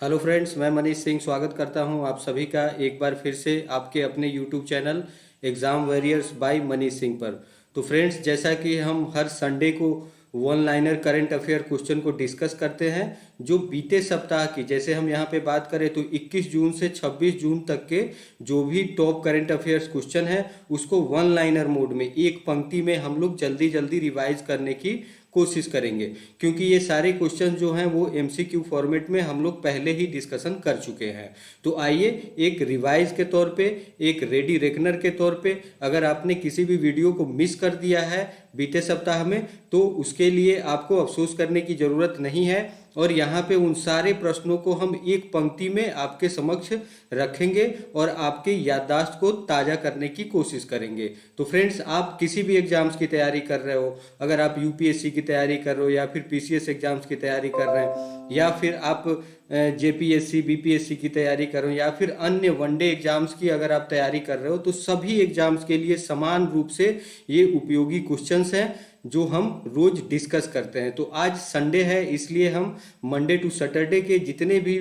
Hello friends, मैं मनीष सिंह स्वागत करता हूं आप सभी का एक बार फिर से आपके अपने YouTube channel exam warriors by Manish Singh पर। तो फ्रेंड्स, जैसा कि हम हर संडे को one liner current affair question को डिस्कस करते हैं, जो बीते सप्ताह की, जैसे हम यहां पे बात करें तो 21 जून से 26 जून तक के जो भी टॉप करंट अफेयर्स क्वेश्चन है उसको वन लाइनर मोड में एक पंक्ति में हम लोग जल्दी जल्दी रिवाइज करने की कोशिश करेंगे, क्योंकि ये सारे क्वेश्चन जो हैं वो एमसीक्यू फॉर्मेट में हम लोग पहले ही डिस्कशन कर चुके हैं। तो आइए, एक रिवाइज के तौर पे, एक रेडी रेकनर के तौर पे, अगर आपने किसी भी वीडियो को मिस कर दिया है बीते सप्ताह में तो उसके लिए आपको अफसोस करने की ज़रूरत नहीं है। और यहाँ पे उन सारे प्रश्नों को हम एक पंक्ति में आपके समक्ष रखेंगे और आपके याददाश्त को ताज़ा करने की कोशिश करेंगे। तो फ्रेंड्स, आप किसी भी एग्जाम्स की तैयारी कर रहे हो, अगर आप यूपीएससी की तैयारी कर रहे हो या फिर पीसीएस एग्जाम्स की तैयारी कर रहे हैं, या फिर आप जेपीएससी बीपीएससी की तैयारी कर रहे हो, या फिर अन्य वनडे एग्जाम्स की अगर आप तैयारी कर रहे हो, तो सभी एग्जाम्स के लिए समान रूप से ये उपयोगी क्वेश्चंस हैं जो हम रोज डिस्कस करते हैं। तो आज संडे है, इसलिए हम मंडे टू सैटरडे के जितने भी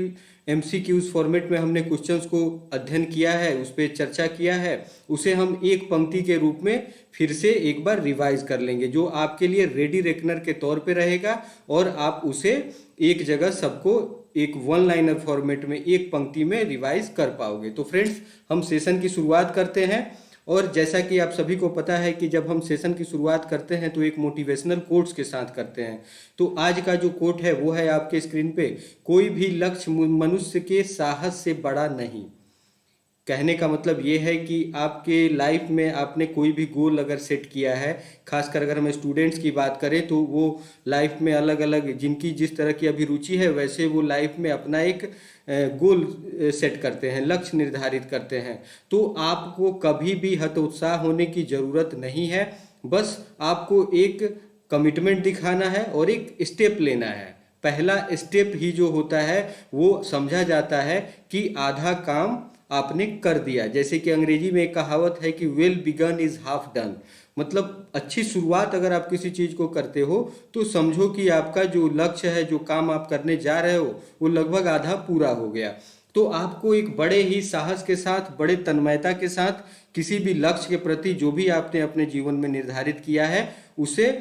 एमसीक्यूज फॉर्मेट में हमने क्वेश्चंस को अध्ययन किया है, उस पर चर्चा किया है, उसे हम एक पंक्ति के रूप में फिर से एक बार रिवाइज कर लेंगे, जो आपके लिए रेडी रेकनर के तौर पे रहेगा और आप उसे एक जगह सबको एक वन लाइनर फॉर्मेट में एक पंक्ति में रिवाइज कर पाओगे। तो फ्रेंड्स, हम सेशन की शुरुआत करते हैं। और जैसा कि आप सभी को पता है कि जब हम सेशन की शुरुआत करते हैं तो एक मोटिवेशनल कोट्स के साथ करते हैं। तो आज का जो कोट है वो है आपके स्क्रीन पे, कोई भी लक्ष्य मनुष्य के साहस से बड़ा नहीं। कहने का मतलब ये है कि आपके लाइफ में आपने कोई भी गोल अगर सेट किया है, खासकर अगर हम स्टूडेंट्स की बात करें तो वो लाइफ में अलग अलग, जिनकी जिस तरह की अभी रुचि है वैसे वो लाइफ में अपना एक गोल सेट करते हैं, लक्ष्य निर्धारित करते हैं। तो आपको कभी भी हतोत्साह होने की ज़रूरत नहीं है, बस आपको एक कमिटमेंट दिखाना है और एक स्टेप लेना है। पहला स्टेप ही जो होता है वो समझा जाता है कि आधा काम आपने कर दिया। जैसे कि अंग्रेजी में एक कहावत है कि well begun is half done, मतलब अच्छी शुरुआत अगर आप किसी चीज़ को करते हो तो समझो कि आपका जो लक्ष्य है, जो काम आप करने जा रहे हो, वो लगभग आधा पूरा हो गया। तो आपको एक बड़े ही साहस के साथ, बड़े तन्मयता के साथ किसी भी लक्ष्य के प्रति जो भी आपने अपने जीवन में निर्धारित किया है उसे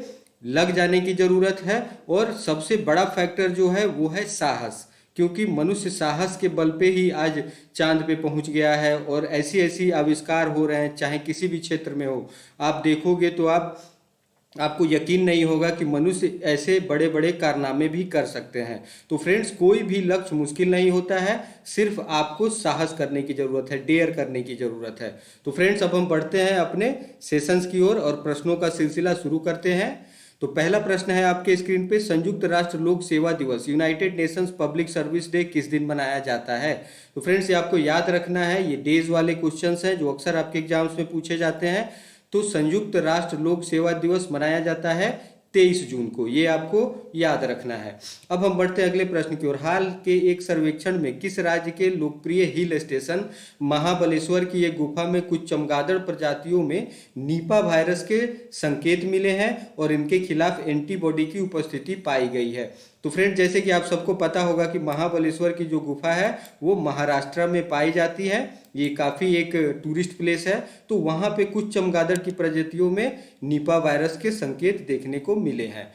लग जाने की जरूरत है। और सबसे बड़ा फैक्टर जो है वो है साहस, क्योंकि मनुष्य साहस के बल पे ही आज चांद पे पहुंच गया है और ऐसी ऐसी आविष्कार हो रहे हैं, चाहे किसी भी क्षेत्र में हो। आप देखोगे तो आपको यकीन नहीं होगा कि मनुष्य ऐसे बड़े बड़े कारनामे भी कर सकते हैं। तो फ्रेंड्स, कोई भी लक्ष्य मुश्किल नहीं होता है, सिर्फ आपको साहस करने की ज़रूरत है, डेयर करने की ज़रूरत है। तो फ्रेंड्स, अब हम बढ़ते हैं अपने सेशंस की ओर और प्रश्नों का सिलसिला शुरू करते हैं। तो पहला प्रश्न है आपके स्क्रीन पे, संयुक्त राष्ट्र लोक सेवा दिवस, United Nations public service day किस दिन मनाया जाता है? तो फ्रेंड्स, ये आपको याद रखना है, ये डेज वाले क्वेश्चंस हैं जो अक्सर आपके एग्जाम्स में पूछे जाते हैं। तो संयुक्त राष्ट्र लोक सेवा दिवस मनाया जाता है 23 जून को, ये आपको याद रखना है। अब हम बढ़ते हैं अगले प्रश्न की ओर। हाल के एक सर्वेक्षण में किस राज्य के लोकप्रिय हिल स्टेशन महाबलेश्वर की एक गुफा में कुछ चमगादड़ प्रजातियों में नीपा वायरस के संकेत मिले हैं और इनके खिलाफ एंटीबॉडी की उपस्थिति पाई गई है? तो फ्रेंड, जैसे कि आप सबको पता होगा कि महाबलेश्वर की जो गुफा है वो महाराष्ट्र में पाई जाती है, ये काफ़ी एक टूरिस्ट प्लेस है। तो वहाँ पे कुछ चमगादड़ की प्रजातियों में निपा वायरस के संकेत देखने को मिले हैं।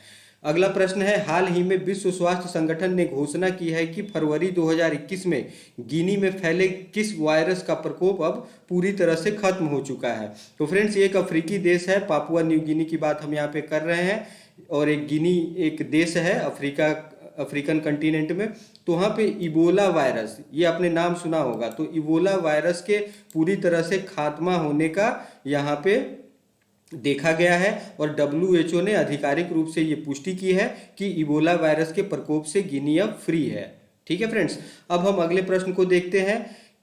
अगला प्रश्न है, हाल ही में विश्व स्वास्थ्य संगठन ने घोषणा की है कि फरवरी 2021 में गिनी में फैले किस वायरस का प्रकोप अब पूरी तरह से खत्म हो चुका है? तो फ्रेंड्स, ये एक अफ्रीकी देश है, पापुआ न्यू गिनी की बात हम यहाँ पे कर रहे हैं, और एक गिनी एक देश है अफ्रीकन कंटिनेंट में। तो वहाँ पे इबोला वायरस, ये आपने नाम सुना होगा, तो इबोला वायरस के पूरी तरह से खात्मा होने का यहाँ पे देखा गया है और WHO ने आधिकारिक रूप से ये पुष्टि की है कि इबोला वायरस के प्रकोप से गिनी अब फ्री है। ठीक है फ्रेंड्स, अब हम अगले प्रश्न को देखते हैं।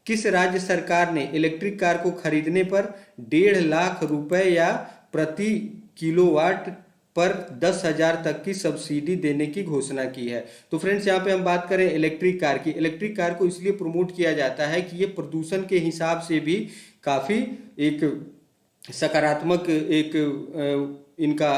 किस राज्य सरकार ने इलेक्ट्रिक कार को खरीदने पर 1.5 लाख रुपए या प्रति किलोवाट पर 10,000 तक की सब्सिडी देने की घोषणा की है? तो फ्रेंड्स, यहाँ पे हम बात करें इलेक्ट्रिक कार की। इलेक्ट्रिक कार को इसलिए प्रमोट किया जाता है कि ये प्रदूषण के हिसाब से भी काफ़ी एक सकारात्मक एक इनका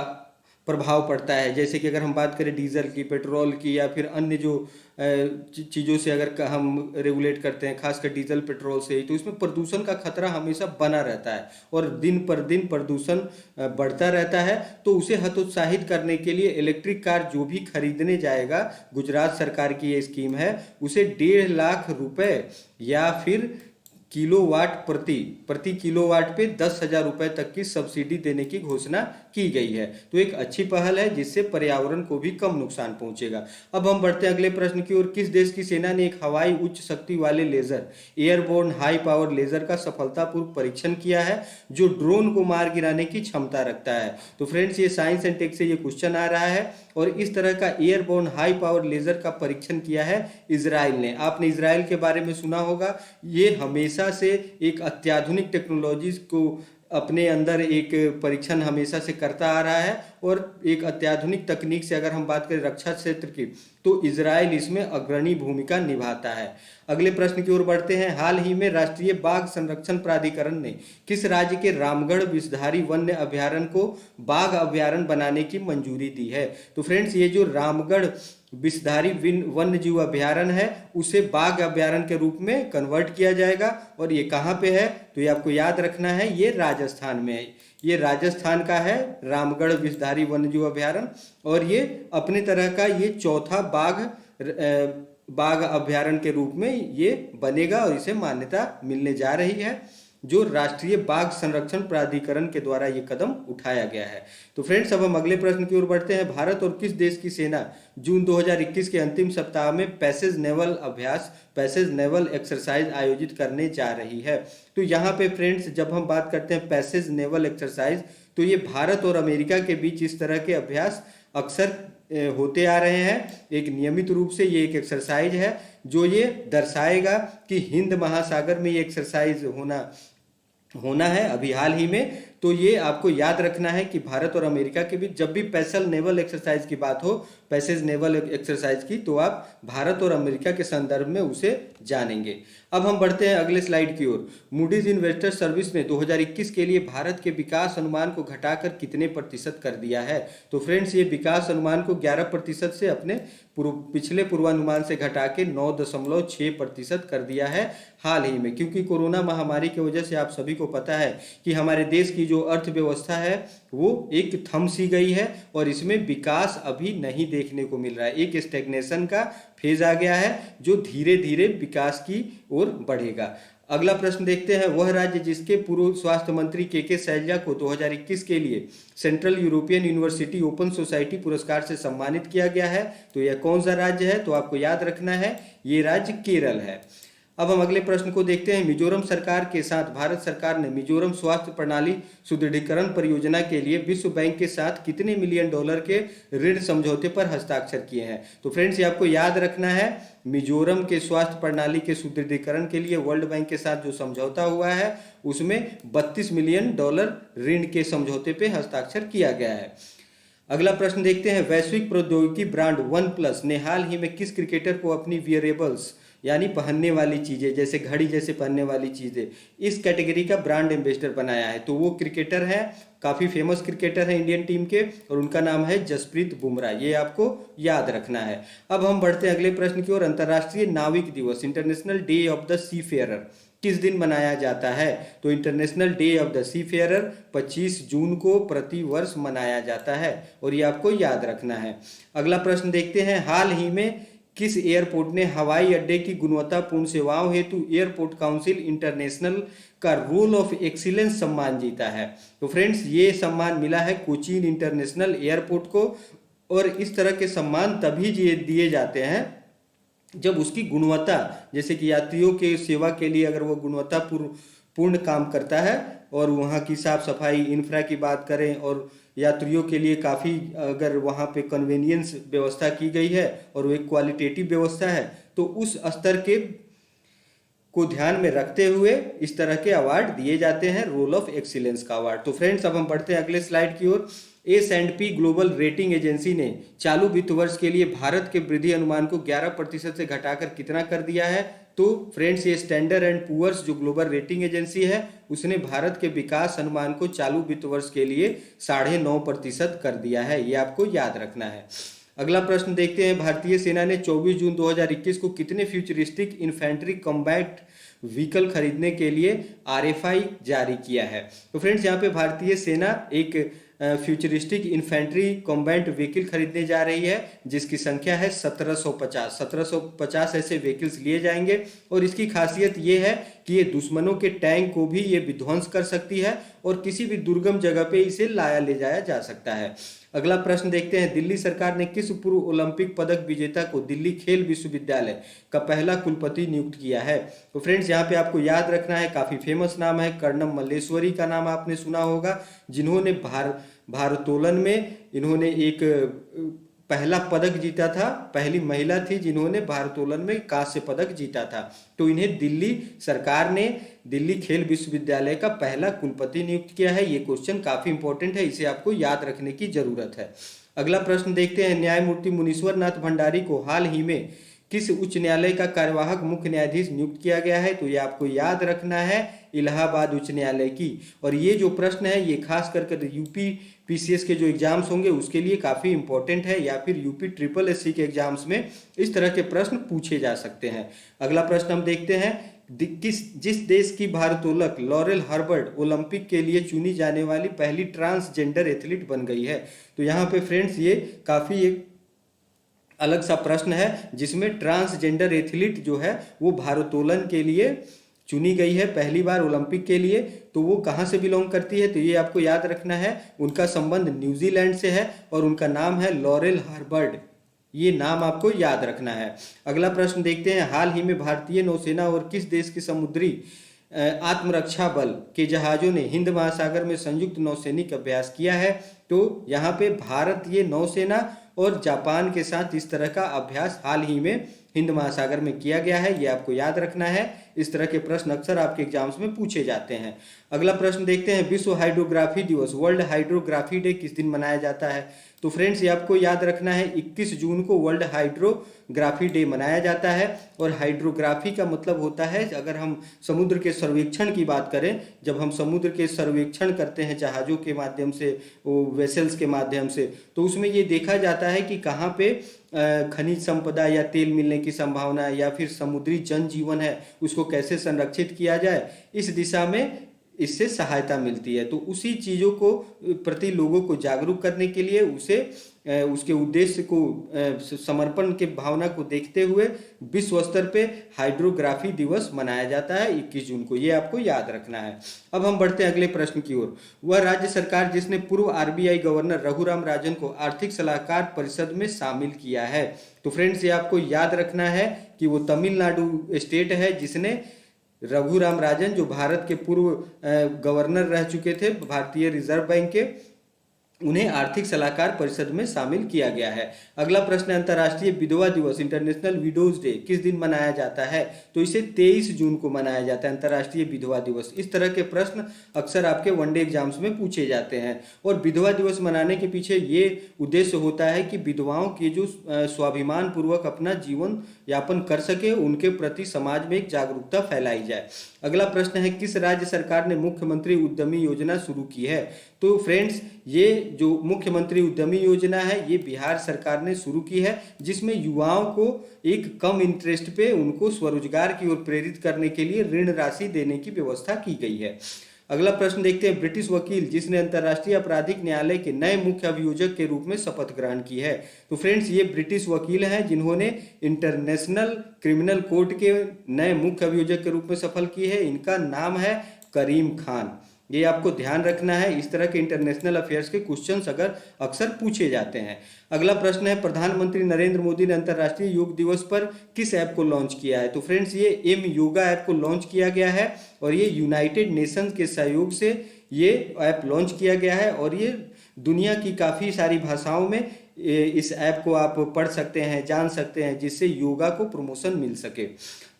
प्रभाव पड़ता है। जैसे कि अगर हम बात करें डीजल की, पेट्रोल की, या फिर अन्य जो चीज़ों से अगर हम रेगुलेट करते हैं, खासकर डीजल पेट्रोल से, तो इसमें प्रदूषण का खतरा हमेशा बना रहता है और दिन पर दिन प्रदूषण बढ़ता रहता है। तो उसे हतोत्साहित करने के लिए इलेक्ट्रिक कार जो भी खरीदने जाएगा, गुजरात सरकार की ये स्कीम है, उसे 1.5 लाख रुपए या फिर किलोवाट प्रति किलोवाट पे 10,000 रुपए तक की सब्सिडी देने की घोषणा की गई है। तो एक अच्छी पहल है जिससे पर्यावरण को भी कम नुकसान पहुंचेगा। अब हम बढ़ते हैं अगले प्रश्न की ओर। किस देश की सेना ने एक हवाई उच्च शक्ति वाले laser, airborne high power laser का सफलतापूर्वक परीक्षण किया है जो ड्रोन को मार गिराने की क्षमता रखता है? तो फ्रेंड्स, ये साइंस एंड टेक से ये क्वेश्चन आ रहा है और इस तरह का एयरबोर्न हाई पावर लेजर का परीक्षण किया है इजराइल ने। आपने इजराइल के बारे में सुना होगा, ये हमेशा से एक अत्याधुनिक टेक्नोलॉजी को अपने अंदर एक परीक्षण हमेशा से करता आ रहा है और एक अत्याधुनिक तकनीक से अगर हम बात करें रक्षा क्षेत्र की, तो इजराइल इसमें अग्रणी भूमिका निभाता है। अगले प्रश्न की ओर बढ़ते हैं। हाल ही में राष्ट्रीय बाघ संरक्षण प्राधिकरण ने किस राज्य के रामगढ़ विषधारी वन्य अभयारण्य को बाघ अभयारण्य बनाने की मंजूरी दी है? तो फ्रेंड्स, ये जो रामगढ़ विषधारी वन्य जीव अभयारण्य है उसे बाघ अभयारण्य के रूप में कन्वर्ट किया जाएगा। और ये कहाँ पे है? तो ये आपको याद रखना है, ये राजस्थान में है। ये राजस्थान का है रामगढ़ विषधारी वन्यजीव अभयारण्य और ये अपने तरह का ये चौथा बाघ अभयारण्य के रूप में ये बनेगा और इसे मान्यता मिलने जा रही है, जो राष्ट्रीय बाघ संरक्षण प्राधिकरण के द्वारा ये कदम उठाया गया है। तो फ्रेंड्स, अब हम अगले प्रश्न की ओर बढ़ते हैं। भारत और किस देश की सेना जून 2021 के अंतिम सप्ताह में पैसेज नेवल अभ्यास, पैसेज नेवल एक्सरसाइज आयोजित करने जा रही है? तो यहाँ पे फ्रेंड्स, जब हम बात करते हैं पैसेज नेवल एक्सरसाइज, तो ये भारत और अमेरिका के बीच इस तरह के अभ्यास अक्सर होते आ रहे हैं। एक नियमित रूप से ये एक एक्सरसाइज है जो ये दर्शाएगा कि हिंद महासागर में ये एक्सरसाइज होना है अभी हाल ही में। तो ये आपको याद रखना है कि भारत और अमेरिका के बीच जब भी पैसेज नेवल एक्सरसाइज की बात हो, पैसेज नेवल एक्सरसाइज की, तो आप भारत और अमेरिका के संदर्भ में उसे जानेंगे। अब हम बढ़ते हैं अगले स्लाइड की ओर। मूडीज इन्वेस्टर सर्विस ने 2021 के लिए भारत के विकास अनुमान को घटाकर कितने प्रतिशत कर दिया है? तो फ्रेंड्स, ये विकास अनुमान को 11% से अपने पिछले पूर्वानुमान से घटा के 9.6% कर दिया है हाल ही में। क्योंकि कोरोना महामारी की वजह से आप सभी को पता है कि हमारे देश की जो अर्थव्यवस्था है वो एक थम सी गई है और इसमें विकास अभी नहीं देखने को मिल रहा है। एक स्टेग्नेशन का फेज आ गया है जो धीरे धीरे विकास की ओर बढ़ेगा। अगला प्रश्न देखते हैं। वह राज्य जिसके पूर्व स्वास्थ्य मंत्री के शैलजा को 2021 के लिए central European university open society पुरस्कार से सम्मानित किया गया है, तो यह कौन सा राज्य है? तो आपको याद रखना है, ये राज्य केरल है। अब हम अगले प्रश्न को देखते हैं। मिजोरम सरकार के साथ भारत सरकार ने मिजोरम स्वास्थ्य प्रणाली सुदृढ़ीकरण परियोजना के लिए विश्व बैंक के साथ कितने मिलियन डॉलर के ऋण समझौते पर हस्ताक्षर किए हैं? तो फ्रेंड्स, ये आपको याद रखना है, मिजोरम के स्वास्थ्य प्रणाली के सुदृढ़ीकरण के लिए वर्ल्ड बैंक के साथ जो समझौता हुआ है उसमें 32 मिलियन डॉलर ऋण के समझौते पे हस्ताक्षर किया गया है। अगला प्रश्न देखते हैं। वैश्विक प्रौद्योगिकी ब्रांड OnePlus ने हाल ही में किस क्रिकेटर को अपनी वियरेबल्स यानी पहनने वाली चीज़ें, जैसे घड़ी जैसे पहनने वाली चीज़ें, इस कैटेगरी का ब्रांड एम्बेसडर बनाया है? तो वो क्रिकेटर है, काफ़ी फेमस क्रिकेटर है इंडियन टीम के, और उनका नाम है जसप्रीत बुमराह। ये आपको याद रखना है। अब हम बढ़ते हैं अगले प्रश्न की ओर। अंतर्राष्ट्रीय नाविक दिवस, international day of the seafarer, किस दिन मनाया जाता है? तो international day of the seafarer 25 जून को प्रति वर्ष मनाया जाता है और ये आपको याद रखना है। अगला प्रश्न देखते हैं। हाल ही में किस एयरपोर्ट ने हवाई अड्डे की गुणवत्तापूर्ण सेवाओं हेतु एयरपोर्ट काउंसिल इंटरनेशनल का रोल ऑफ एक्सीलेंस सम्मान जीता है? तो फ्रेंड्स, ये सम्मान मिला है कोचीन इंटरनेशनल एयरपोर्ट को, और इस तरह के सम्मान तभी दिए जाते हैं जब उसकी गुणवत्ता, जैसे कि यात्रियों के सेवा के लिए अगर वो गुणवत्तापूर्ण काम करता है और वहाँ की साफ सफाई, इंफ्रा की बात करें, और यात्रियों के लिए काफ़ी अगर वहाँ पे कन्वीनियंस व्यवस्था की गई है और वो एक क्वालिटेटिव व्यवस्था है, तो उस स्तर के को ध्यान में रखते हुए इस तरह के अवार्ड दिए जाते हैं, रोल ऑफ एक्सीलेंस का अवार्ड। तो फ्रेंड्स, अब हम बढ़ते हैं अगले स्लाइड की ओर। S&P ग्लोबल रेटिंग एजेंसी ने चालू वित्त वर्ष के लिए भारत के वृद्धि अनुमान को 11% से घटाकर कितना कर दिया है? तो फ्रेंड्स ये स्टैंडर्ड एंड पुअर्स जो ग्लोबल रेटिंग एजेंसी है उसने भारत के विकास अनुमान को चालू वित्त वर्ष के लिए 9.5% कर दिया है, ये आपको याद रखना है। अगला प्रश्न देखते हैं, भारतीय सेना ने 24 जून 2021 को कितने फ्यूचरिस्टिक इन्फेंट्री कॉम्बैट व्हीकल खरीदने के लिए RFI जारी किया है? तो फ्रेंड्स यहाँ पे भारतीय सेना एक फ्यूचरिस्टिक इन्फेंट्री कॉम्बैट व्हीकल खरीदने जा रही है जिसकी संख्या है 1750 ऐसे व्हीकल्स लिए जाएंगे और इसकी खासियत ये है कि ये दुश्मनों के टैंक को भी ये विध्वंस कर सकती है और किसी भी दुर्गम जगह पे इसे ले जाया जा सकता है। अगला प्रश्न देखते हैं, दिल्ली सरकार ने किस पूर्व ओलंपिक पदक विजेता को दिल्ली खेल विश्वविद्यालय का पहला कुलपति नियुक्त किया है? तो फ्रेंड्स यहाँ पे आपको याद रखना है, काफी फेमस नाम है, कर्णम मल्लेश्वरी का नाम आपने सुना होगा, जिन्होंने भारोत्तोलन में इन्होंने एक पहला पदक जीता था, पहली महिला थी जिन्होंने भारोत्तोलन में कांस्य पदक जीता था। तो इन्हें दिल्ली सरकार ने दिल्ली खेल विश्वविद्यालय का पहला कुलपति नियुक्त किया है। ये क्वेश्चन काफी इंपॉर्टेंट है, इसे आपको याद रखने की जरूरत है। अगला प्रश्न देखते हैं, न्यायमूर्ति मुनीश्वर नाथ भंडारी को हाल ही में किस उच्च न्यायालय का कार्यवाहक मुख्य न्यायाधीश नियुक्त किया गया है? तो ये आपको याद रखना है, इलाहाबाद उच्च न्यायालय की। और ये जो प्रश्न है ये खास करके यूपी PCS के जो एग्जाम्स होंगे उसके लिए काफी इंपॉर्टेंट है, या फिर यूपी SSC के एग्जाम्स में इस तरह के प्रश्न पूछे जा सकते हैं। अगला प्रश्न हम देखते हैं, जिस देश की भारोत्तोलक लॉरेल हर्बर्ट ओलंपिक के लिए चुनी जाने वाली पहली ट्रांसजेंडर एथलीट बन गई है? तो यहाँ पे फ्रेंड्स ये काफी एक अलग सा प्रश्न है जिसमें ट्रांसजेंडर एथलीट जो है वो भारोत्तोलन के लिए चुनी गई है पहली बार ओलंपिक के लिए। तो वो कहाँ से बिलोंग करती है? तो ये आपको याद रखना है, उनका संबंध न्यूजीलैंड से है और उनका नाम है लॉरेल हर्बर्ट, ये नाम आपको याद रखना है। अगला प्रश्न देखते हैं, हाल ही में भारतीय नौसेना और किस देश के समुद्री आत्मरक्षा बल के जहाजों ने हिंद महासागर में संयुक्त नौसैनिक अभ्यास किया है? तो यहाँ पे भारतीय नौसेना और जापान के साथ इस तरह का अभ्यास हाल ही में हिंद महासागर में किया गया है, ये आपको याद रखना है। इस तरह के प्रश्न अक्सर आपके एग्जाम्स में पूछे जाते हैं। अगला प्रश्न देखते हैं, विश्व हाइड्रोग्राफी दिवस वर्ल्ड हाइड्रोग्राफी डे किस दिन मनाया जाता है? तो फ्रेंड्स ये आपको याद रखना है, 21 जून को वर्ल्ड हाइड्रोग्राफी डे मनाया जाता है। और हाइड्रोग्राफी का मतलब होता है, अगर हम समुद्र के सर्वेक्षण की बात करें, जब हम समुद्र के सर्वेक्षण करते हैं जहाज़ों के माध्यम से, वो वेसल्स के माध्यम से, तो उसमें ये देखा जाता है कि कहाँ पे खनिज संपदा या तेल मिलने की संभावना है या फिर समुद्री जनजीवन है उसको कैसे संरक्षित किया जाए, इस दिशा में इससे सहायता मिलती है। तो उसी चीज़ों को प्रति लोगों को जागरूक करने के लिए उसके उद्देश्य को समर्पण के भावना को देखते हुए विश्व स्तर पे हाइड्रोग्राफी दिवस मनाया जाता है 21 जून को, ये आपको याद रखना है। अब हम बढ़ते हैं अगले प्रश्न की ओर। वह राज्य सरकार जिसने पूर्व RBI गवर्नर रघुराम राजन को आर्थिक सलाहकार परिषद में शामिल किया है? तो फ्रेंड्स ये आपको याद रखना है कि वो तमिलनाडु स्टेट है जिसने रघुराम राजन, जो भारत के पूर्व गवर्नर रह चुके थे भारतीय रिजर्व बैंक के, उन्हें आर्थिक सलाहकार परिषद में शामिल किया गया है। अगला प्रश्न है, अंतर्राष्ट्रीय विधवा दिवस इंटरनेशनल विडोज डे किस दिन मनाया जाता है? तो इसे 23 जून को मनाया जाता है, अंतर्राष्ट्रीय विधवा दिवस। इस तरह के प्रश्न अक्सर आपके वनडे एग्जाम्स में पूछे जाते हैं। और विधवा दिवस मनाने के पीछे ये उद्देश्य होता है कि विधवाओं के जो स्वाभिमान पूर्वक अपना जीवन यापन कर सके, उनके प्रति समाज में एक जागरूकता फैलाई जाए। अगला प्रश्न है, किस राज्य सरकार ने मुख्यमंत्री उद्यमी योजना शुरू की है? तो फ्रेंड्स ये जो मुख्यमंत्री उद्यमी योजना है ये बिहार सरकार ने शुरू की है, जिसमें युवाओं को एक कम इंटरेस्ट पे उनको स्वरोजगार की ओर प्रेरित करने के लिए ऋण राशि देने की व्यवस्था की गई है। अगला प्रश्न देखते हैं, ब्रिटिश वकील जिसने अंतर्राष्ट्रीय आपराधिक न्यायालय के नए मुख्य अभियोजक के रूप में शपथ ग्रहण की है? तो फ्रेंड्स ये ब्रिटिश वकील हैं जिन्होंने इंटरनेशनल क्रिमिनल कोर्ट के नए मुख्य अभियोजक के रूप में शपथ की है। इनका नाम है करीम खान, ये आपको ध्यान रखना है। इस तरह के इंटरनेशनल अफेयर्स के क्वेश्चंस अक्सर पूछे जाते हैं। अगला प्रश्न है, प्रधानमंत्री नरेंद्र मोदी ने अंतर्राष्ट्रीय योग दिवस पर किस ऐप को लॉन्च किया है? तो फ्रेंड्स ये एम योगा ऐप को लॉन्च किया गया है और ये यूनाइटेड नेशंस के सहयोग से ये ऐप लॉन्च किया गया है और ये दुनिया की काफ़ी सारी भाषाओं में इस ऐप को आप पढ़ सकते हैं, जान सकते हैं, जिससे योगा को प्रमोशन मिल सके।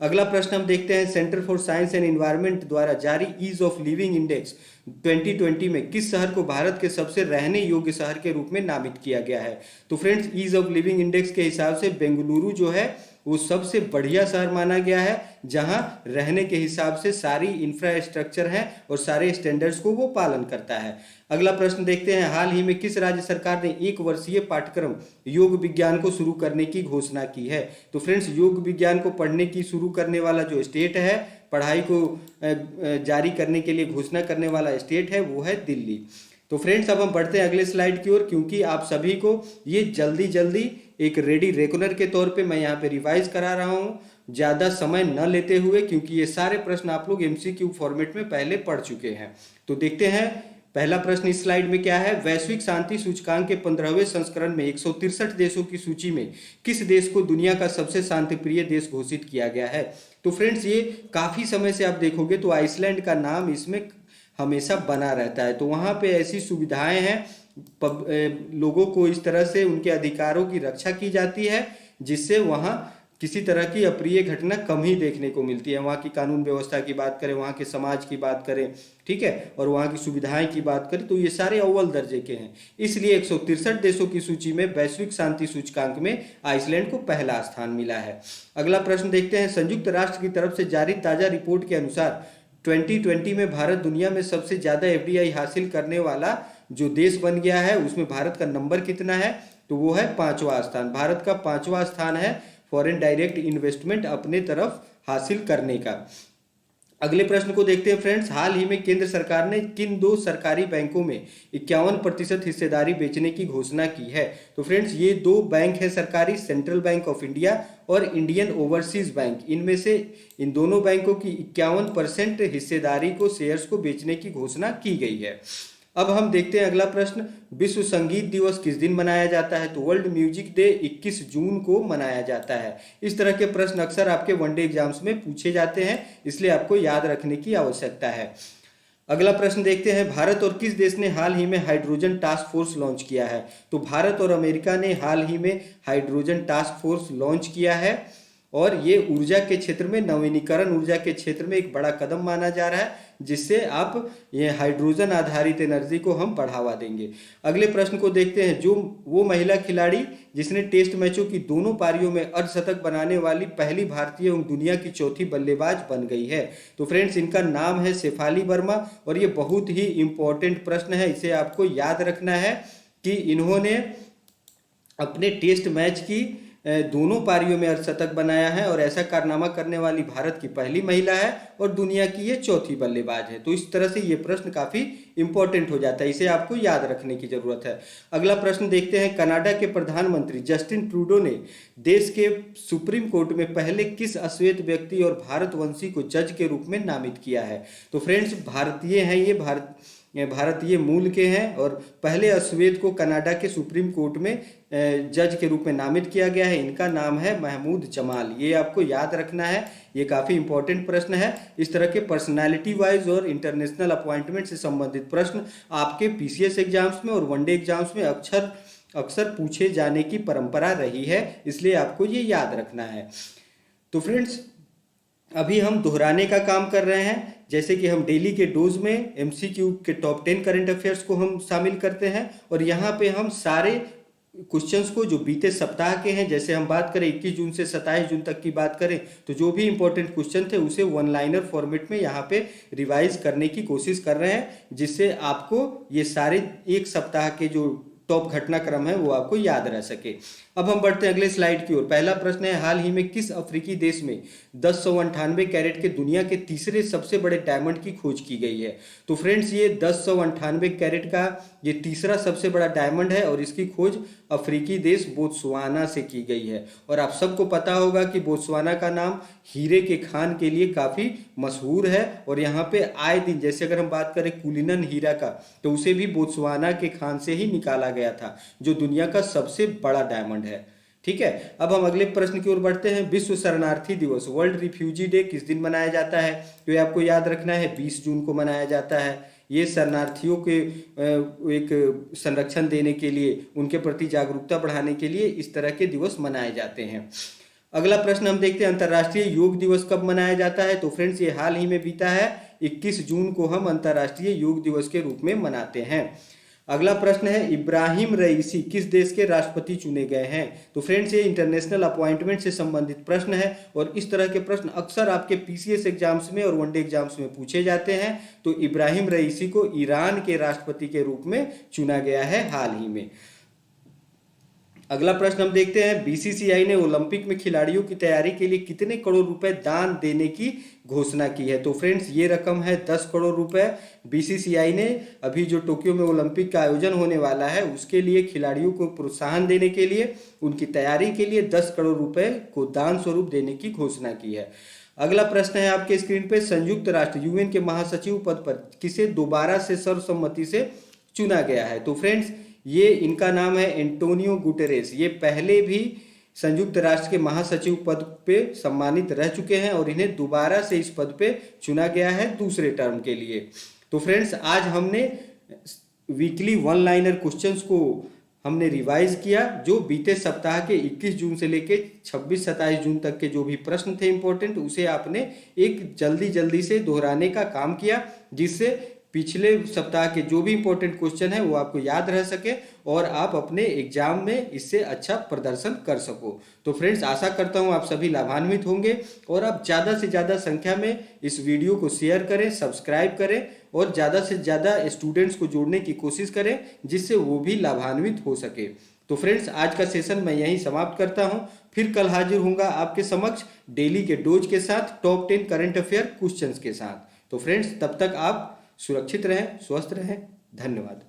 अगला प्रश्न हम देखते हैं, centre for science and environment द्वारा जारी ईज ऑफ लिविंग इंडेक्स 2020 में किस शहर को भारत के सबसे रहने योग्य शहर के रूप में नामित किया गया है? तो friends ease of living index के हिसाब से बेंगलुरु जो है वो सबसे बढ़िया शहर माना गया है, जहां रहने के हिसाब से सारी इंफ्रास्ट्रक्चर है और सारे स्टैंडर्ड्स को वो पालन करता है। अगला प्रश्न देखते हैं, हाल ही में किस राज्य सरकार ने 1 वर्षीय पाठ्यक्रम योग विज्ञान को शुरू करने की घोषणा की है? तो फ्रेंड्स, योग विज्ञान को पढ़ने की शुरू करने वाला जो स्टेट है, पढ़ाई को जारी करने के लिए घोषणा करने वाला स्टेट है, वो है दिल्ली। तो फ्रेंड्स, अब हम बढ़ते हैं अगले स्लाइड की ओर, क्योंकि आप सभी को ये जल्दी जल्दी एक रेडी रेगुलर के तौर पे मैं यहाँ पे रिवाइज करा रहा हूँ, ज़्यादा समय न लेते हुए, क्योंककि ये सारे प्रश्न आप लोग एमसीक्यू फॉर्मेट में पहले पढ़ चुके हैं। तो देखते हैं पहला प्रश्न इस स्लाइड में क्या है। वैश्विक शांति सूचकांक के 15वें संस्करण में 163 देशों की सूची में किस देश को दुनिया का सबसे शांतिप्रिय देश घोषित किया गया है? तो फ्रेंड्स, ये काफ़ी समय से आप देखोगे तो आइसलैंड का नाम इसमें हमेशा बना रहता है। तो वहाँ पे ऐसी सुविधाएं हैं, लोगों को इस तरह से उनके अधिकारों की रक्षा की जाती है, जिससे वहाँ किसी तरह की अप्रिय घटना कम ही देखने को मिलती है। वहाँ की कानून व्यवस्था की बात करें, वहाँ के समाज की बात करें, ठीक है, और वहाँ की सुविधाएं की बात करें, तो ये सारे अव्वल दर्जे के हैं। इसलिए 163 देशों की सूची में वैश्विक शांति सूचकांक में आइसलैंड को पहला स्थान मिला है। अगला प्रश्न देखते हैं, संयुक्त राष्ट्र की तरफ से जारी ताजा रिपोर्ट के अनुसार 2020 में भारत दुनिया में सबसे ज्यादा एफडीआई हासिल करने वाला जो देश बन गया है, उसमें भारत का नंबर कितना है? तो वो है 5वां स्थान। भारत का 5वां स्थान है फॉरेन डायरेक्ट इन्वेस्टमेंट अपने तरफ हासिल करने का। अगले प्रश्न को देखते हैं फ्रेंड्स, हाल ही में केंद्र सरकार ने किन 2 सरकारी बैंकों में 51% हिस्सेदारी बेचने की घोषणा की है? तो फ्रेंड्स, ये 2 बैंक है सरकारी, सेंट्रल बैंक ऑफ इंडिया और इंडियन ओवरसीज बैंक। इनमें से इन दोनों बैंकों की 51% हिस्सेदारी को, शेयर्स को बेचने की घोषणा की गई है। अब हम देखते हैं अगला प्रश्न, विश्व संगीत दिवस किस दिन मनाया जाता है? तो वर्ल्ड म्यूजिक डे 21 जून को मनाया जाता है। इस तरह के प्रश्न अक्सर आपके वनडे एग्जाम्स में पूछे जाते हैं, इसलिए आपको याद रखने की आवश्यकता है। अगला प्रश्न देखते हैं, भारत और किस देश ने हाल ही में हाइड्रोजन टास्क फोर्स लॉन्च किया है? तो भारत और अमेरिका ने हाल ही में हाइड्रोजन टास्क फोर्स लॉन्च किया है, और ये ऊर्जा के क्षेत्र में, नवीनीकरण ऊर्जा के क्षेत्र में एक बड़ा कदम माना जा रहा है, जिससे आप ये हाइड्रोजन आधारित एनर्जी को हम बढ़ावा देंगे। अगले प्रश्न को देखते हैं, जो वो महिला खिलाड़ी जिसने टेस्ट मैचों की दोनों पारियों में अर्धशतक बनाने वाली पहली भारतीय एवं दुनिया की चौथी बल्लेबाज बन गई है? तो फ्रेंड्स, इनका नाम है शेफाली वर्मा, और ये बहुत ही इंपॉर्टेंट प्रश्न है, इसे आपको याद रखना है कि इन्होंने अपने टेस्ट मैच की दोनों पारियों में अर्धशतक बनाया है, और ऐसा कारनामा करने वाली भारत की पहली महिला है और दुनिया की ये चौथी बल्लेबाज है। तो इस तरह से ये प्रश्न काफी इंपॉर्टेंट हो जाता है, इसे आपको याद रखने की जरूरत है। अगला प्रश्न देखते हैं, कनाडा के प्रधानमंत्री जस्टिन ट्रूडो ने देश के सुप्रीम कोर्ट में पहले किस अश्वेत व्यक्ति और भारतवंशी को जज के रूप में नामित किया है? तो फ्रेंड्स, भारतीय हैं ये, भारतीय मूल के हैं, और पहले अश्वेत को कनाडा के सुप्रीम कोर्ट में जज के रूप में नामित किया गया है। इनका नाम है महमूद जमाल। ये आपको याद रखना है, ये काफ़ी इंपॉर्टेंट प्रश्न है। इस तरह के पर्सनालिटी वाइज और इंटरनेशनल अपॉइंटमेंट से संबंधित प्रश्न आपके पीसीएस एग्जाम्स में और वनडे एग्जाम्स में अक्सर पूछे जाने की परंपरा रही है, इसलिए आपको ये याद रखना है। तो फ्रेंड्स, अभी हम दोहराने का काम कर रहे हैं, जैसे कि हम डेली के डोज में एमसीक्यू के टॉप 10 करंट अफेयर्स को हम शामिल करते हैं, और यहाँ पे हम सारे क्वेश्चंस को जो बीते सप्ताह के हैं, जैसे हम बात करें 21 जून से 27 जून तक की बात करें, तो जो भी इंपॉर्टेंट क्वेश्चन थे उसे वन लाइनर फॉर्मेट में यहाँ पे रिवाइज करने की कोशिश कर रहे हैं, जिससे आपको ये सारे एक सप्ताह के जो टॉप घटनाक्रम है वो आपको याद रह सके। अब हम बढ़ते हैं अगले स्लाइड की ओर। पहला प्रश्न है, हाल ही में किस अफ्रीकी देश में 1098 कैरेट के दुनिया के तीसरे सबसे बड़े डायमंड की खोज की गई है? तो फ्रेंड्स, ये 1098 कैरेट का ये तीसरा सबसे बड़ा डायमंड है, और इसकी खोज अफ्रीकी देश बोत्सवाना से की गई है। और आप सबको पता होगा कि बोत्सवाना का नाम हीरे के खान के लिए काफ़ी मशहूर है, और यहाँ पे आए दिन, जैसे अगर हम बात करें कुलिनन हीरा का, तो उसे भी बोत्सवाना के खान से ही निकाला गया था, जो दुनिया का सबसे बड़ा डायमंड है। ठीक है, अब हम अगले प्रश्न की ओर बढ़ते हैं। विश्व शरणार्थी दिवस, वर्ल्ड रिफ्यूजी डे, किस दिन मनाया जाता है? तो ये आपको याद रखना है, 20 जून को मनाया जाता है। ये शरणार्थियों के एक संरक्षण देने के लिए, उनके प्रति जागरूकता बढ़ाने के लिए इस तरह के दिवस मनाए जाते हैं। अगला प्रश्न हम देखते हैं, अंतर्राष्ट्रीय योग दिवस कब मनाया जाता है? तो फ्रेंड्स, ये हाल ही में बीता है, 21 जून को हम अंतर्राष्ट्रीय योग दिवस के रूप में मनाते हैं। अगला प्रश्न है, इब्राहिम रईसी किस देश के राष्ट्रपति चुने गए हैं? तो फ्रेंड्स ये इंटरनेशनल अपॉइंटमेंट से संबंधित प्रश्न है और इस तरह के प्रश्न अक्सर आपके पीसीएस एग्जाम्स में और वनडे एग्जाम्स में पूछे जाते हैं। तो इब्राहिम रईसी को ईरान के राष्ट्रपति के रूप में चुना गया है हाल ही में। अगला प्रश्न हम देखते हैं, बीसीसीआई ने ओलंपिक में खिलाड़ियों की तैयारी के लिए कितने करोड़ रुपए दान देने की घोषणा की है? तो फ्रेंड्स ये रकम है 10 करोड़ रुपए। बीसीसीआई ने अभी जो टोक्यो में ओलंपिक का आयोजन होने वाला है उसके लिए खिलाड़ियों को प्रोत्साहन देने के लिए, उनकी तैयारी के लिए 10 करोड़ रुपए को दान स्वरूप देने की घोषणा की है। अगला प्रश्न है आपके स्क्रीन पे, संयुक्त राष्ट्र यूएन के महासचिव पद पर किसे दोबारा से सर्वसम्मति से चुना गया है? तो फ्रेंड्स ये इनका नाम है एंटोनियो गुटेरेस। ये पहले भी संयुक्त राष्ट्र के महासचिव पद पे सम्मानित रह चुके हैं और इन्हें दोबारा से इस पद पे चुना गया है दूसरे टर्म के लिए। तो फ्रेंड्स आज हमने वीकली वन लाइनर क्वेश्चंस को हमने रिवाइज किया, जो बीते सप्ताह के 21 जून से लेके 26-27 जून तक के जो भी प्रश्न थे इंपॉर्टेंट, उसे आपने एक जल्दी से दोहराने का काम किया, जिससे पिछले सप्ताह के जो भी इंपॉर्टेंट क्वेश्चन है वो आपको याद रह सके और आप अपने एग्जाम में इससे अच्छा प्रदर्शन कर सको। तो फ्रेंड्स आशा करता हूँ आप सभी लाभान्वित होंगे और आप ज़्यादा से ज़्यादा संख्या में इस वीडियो को शेयर करें, सब्सक्राइब करें और ज़्यादा से ज़्यादा स्टूडेंट्स को जोड़ने की कोशिश करें जिससे वो भी लाभान्वित हो सके। तो फ्रेंड्स आज का सेशन मैं यहीं समाप्त करता हूँ, फिर कल हाजिर होऊंगा आपके समक्ष डेली के डोज के साथ, टॉप 10 करंट अफेयर क्वेश्चंस के साथ। तो फ्रेंड्स तब तक आप सुरक्षित रहें, स्वस्थ रहें। धन्यवाद।